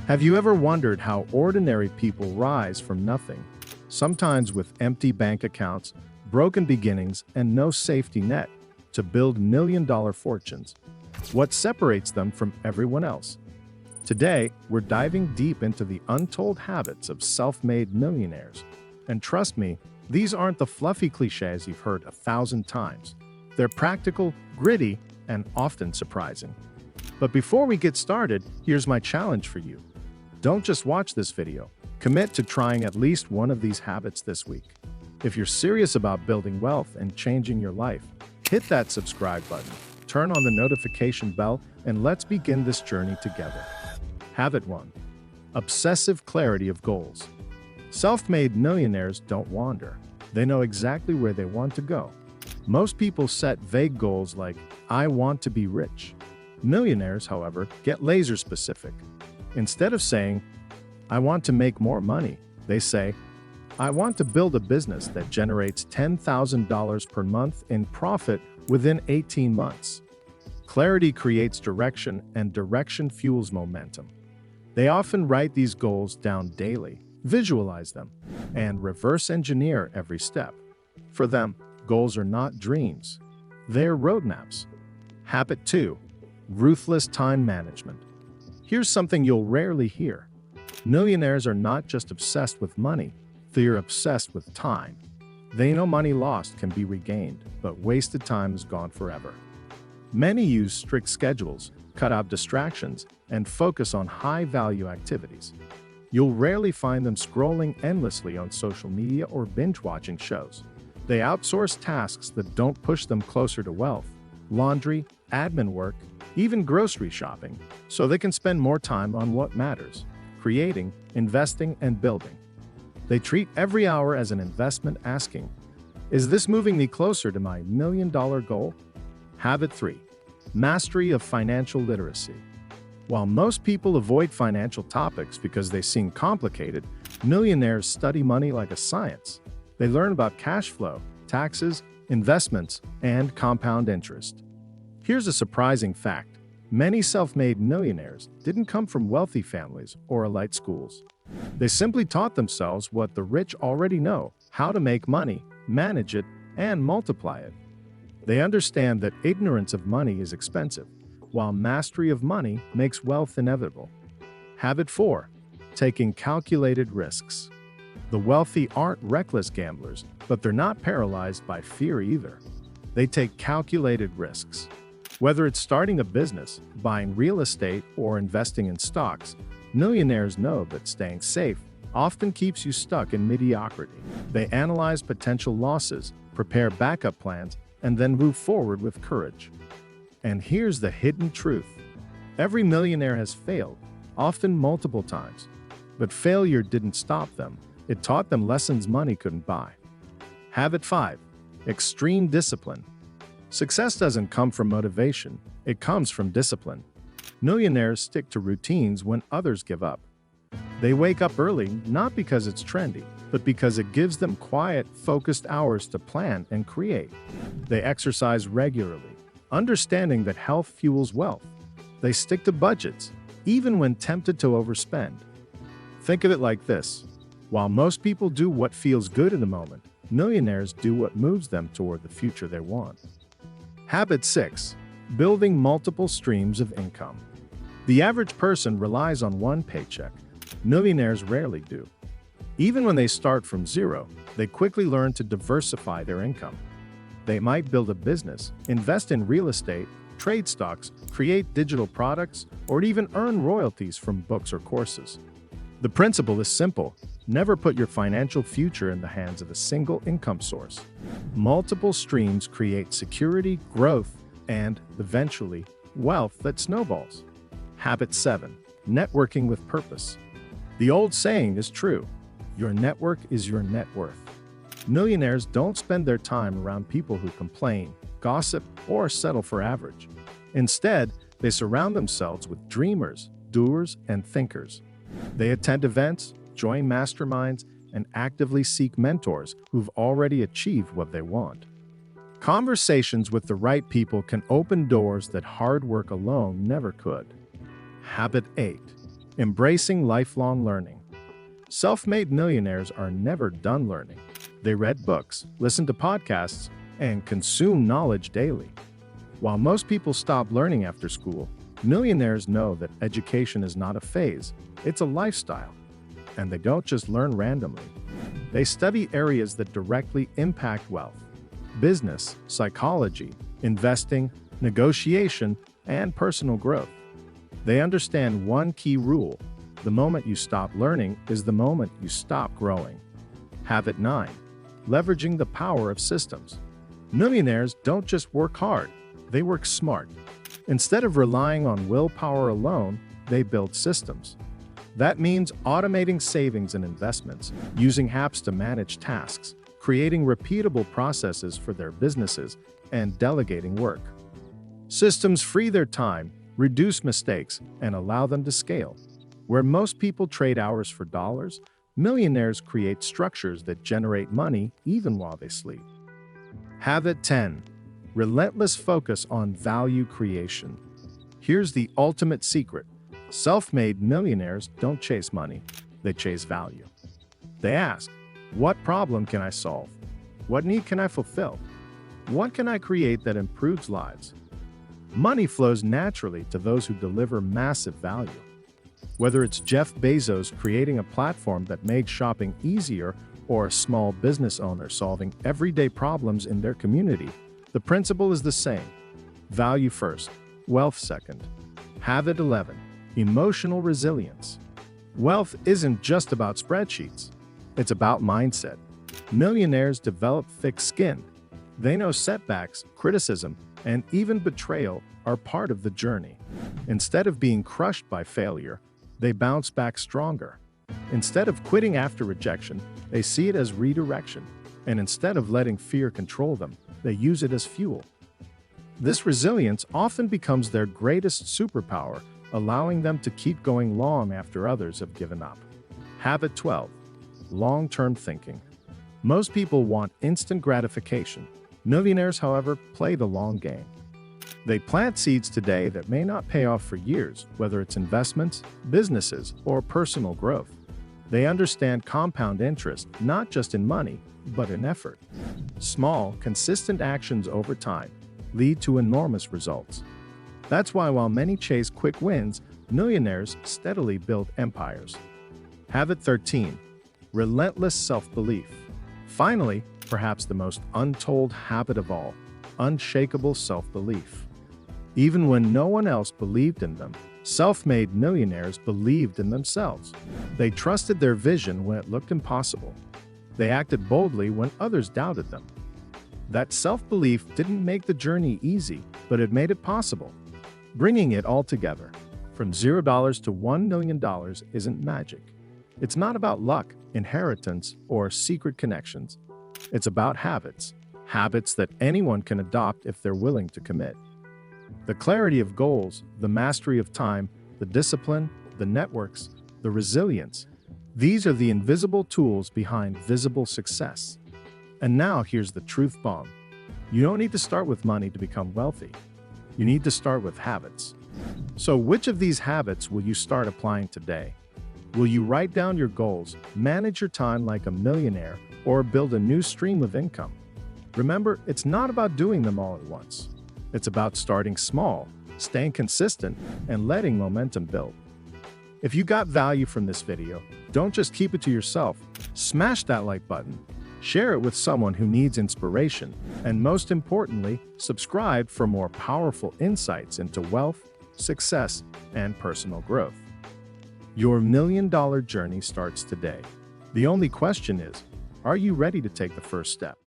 Have you ever wondered how ordinary people rise from nothing, sometimes with empty bank accounts, broken beginnings, and no safety net, to build million-dollar fortunes? What separates them from everyone else? Today, we're diving deep into the untold habits of self-made millionaires. And trust me, these aren't the fluffy cliches you've heard 1,000 times. They're practical, gritty, and often surprising. But before we get started, here's my challenge for you. Don't just watch this video. Commit to trying at least one of these habits this week. If you're serious about building wealth and changing your life, hit that subscribe button, turn on the notification bell, and let's begin this journey together. Habit 1. Obsessive clarity of goals. Self-made millionaires don't wander. They know exactly where they want to go. Most people set vague goals like, I want to be rich. Millionaires, however, get laser specific. Instead of saying, I want to make more money, they say, I want to build a business that generates $10,000 per month in profit within 18 months. Clarity creates direction, and direction fuels momentum. They often write these goals down daily, visualize them, and reverse engineer every step. For them, goals are not dreams. They're roadmaps. Habit 2. Ruthless time management. Here's something you'll rarely hear. Millionaires are not just obsessed with money, they're obsessed with time. They know money lost can be regained, but wasted time is gone forever. Many use strict schedules, cut out distractions, and focus on high-value activities. You'll rarely find them scrolling endlessly on social media or binge-watching shows. They outsource tasks that don't push them closer to wealth, laundry, admin work, even grocery shopping, so they can spend more time on what matters: creating, investing, and building. They treat every hour as an investment, asking, is this moving me closer to my million-dollar goal? Habit 3. Mastery of financial literacy. While most people avoid financial topics because they seem complicated, millionaires study money like a science. They learn about cash flow, taxes, investments, and compound interest. Here's a surprising fact. Many self-made millionaires didn't come from wealthy families or elite schools. They simply taught themselves what the rich already know: how to make money, manage it, and multiply it. They understand that ignorance of money is expensive, while mastery of money makes wealth inevitable. Habit 4. Taking calculated risks. The wealthy aren't reckless gamblers, but they're not paralyzed by fear either. They take calculated risks. Whether it's starting a business, buying real estate, or investing in stocks, millionaires know that staying safe often keeps you stuck in mediocrity. They analyze potential losses, prepare backup plans, and then move forward with courage. And here's the hidden truth. Every millionaire has failed, often multiple times. But failure didn't stop them. It taught them lessons money couldn't buy. Habit 5. Extreme discipline. Success doesn't come from motivation, it comes from discipline. Millionaires stick to routines when others give up. They wake up early not because it's trendy, but because it gives them quiet, focused hours to plan and create. They exercise regularly, understanding that health fuels wealth. They stick to budgets, even when tempted to overspend. Think of it like this. While most people do what feels good in the moment, millionaires do what moves them toward the future they want. Habit 6. Building multiple streams of income. The average person relies on one paycheck. Millionaires rarely do. Even when they start from zero, they quickly learn to diversify their income. They might build a business, invest in real estate, trade stocks, create digital products, or even earn royalties from books or courses. The principle is simple. Never put your financial future in the hands of a single income source. Multiple streams create security, growth, and, eventually, wealth that snowballs. Habit 7. Networking with purpose. The old saying is true. Your network is your net worth. Millionaires don't spend their time around people who complain, gossip, or settle for average. Instead, they surround themselves with dreamers, doers, and thinkers. They attend events, join masterminds, and actively seek mentors who've already achieved what they want. Conversations with the right people can open doors that hard work alone never could. Habit 8. Embracing lifelong learning. Self-made millionaires are never done learning. They read books, listen to podcasts, and consume knowledge daily. While most people stop learning after school, millionaires know that education is not a phase, it's a lifestyle. And they don't just learn randomly. They study areas that directly impact wealth: business, psychology, investing, negotiation, and personal growth. They understand one key rule: the moment you stop learning is the moment you stop growing. Habit 9. Leveraging the power of systems. Millionaires don't just work hard, they work smart. Instead of relying on willpower alone, they build systems. That means automating savings and investments, using apps to manage tasks, creating repeatable processes for their businesses, and delegating work. Systems free their time, reduce mistakes, and allow them to scale. Where most people trade hours for dollars, millionaires create structures that generate money even while they sleep. Habit 10. Relentless focus on value creation. Here's the ultimate secret. Self-made millionaires don't chase money, they chase value. They ask, what problem can I solve? What need can I fulfill? What can I create that improves lives? Money flows naturally to those who deliver massive value. Whether it's Jeff Bezos creating a platform that made shopping easier or a small business owner solving everyday problems in their community, the principle is the same. Value first, wealth second. Habit 11. Emotional resilience. Wealth isn't just about spreadsheets. It's about mindset. Millionaires develop thick skin. They know setbacks, criticism, and even betrayal are part of the journey. Instead of being crushed by failure, they bounce back stronger. Instead of quitting after rejection, they see it as redirection. And instead of letting fear control them, they use it as fuel. This resilience often becomes their greatest superpower, allowing them to keep going long after others have given up. Habit 12. Long-term thinking. Most people want instant gratification. Millionaires, however, play the long game. They plant seeds today that may not pay off for years, whether it's investments, businesses, or personal growth. They understand compound interest not just in money, but in effort. Small, consistent actions over time lead to enormous results. That's why while many chase quick wins, millionaires steadily build empires. Habit 13. Relentless self-belief. Finally, perhaps the most untold habit of all, unshakable self-belief. Even when no one else believed in them, self-made millionaires believed in themselves. They trusted their vision when it looked impossible. They acted boldly when others doubted them. That self-belief didn't make the journey easy, but it made it possible. Bringing it all together, from $0 to $1 million, isn't magic. It's not about luck, inheritance, or secret connections. It's about habits that anyone can adopt if they're willing to commit. The clarity of goals, the mastery of time, the discipline, the networks, the resilience. These are the invisible tools behind visible success. And now here's the truth bomb. You don't need to start with money to become wealthy. You need to start with habits. So which of these habits will you start applying today? Will you write down your goals, manage your time like a millionaire, or build a new stream of income? Remember, it's not about doing them all at once. It's about starting small, staying consistent, and letting momentum build. If you got value from this video, don't just keep it to yourself. Smash that like button. Share it with someone who needs inspiration, and most importantly, subscribe for more powerful insights into wealth, success, and personal growth. Your million-dollar journey starts today. The only question is, are you ready to take the first step?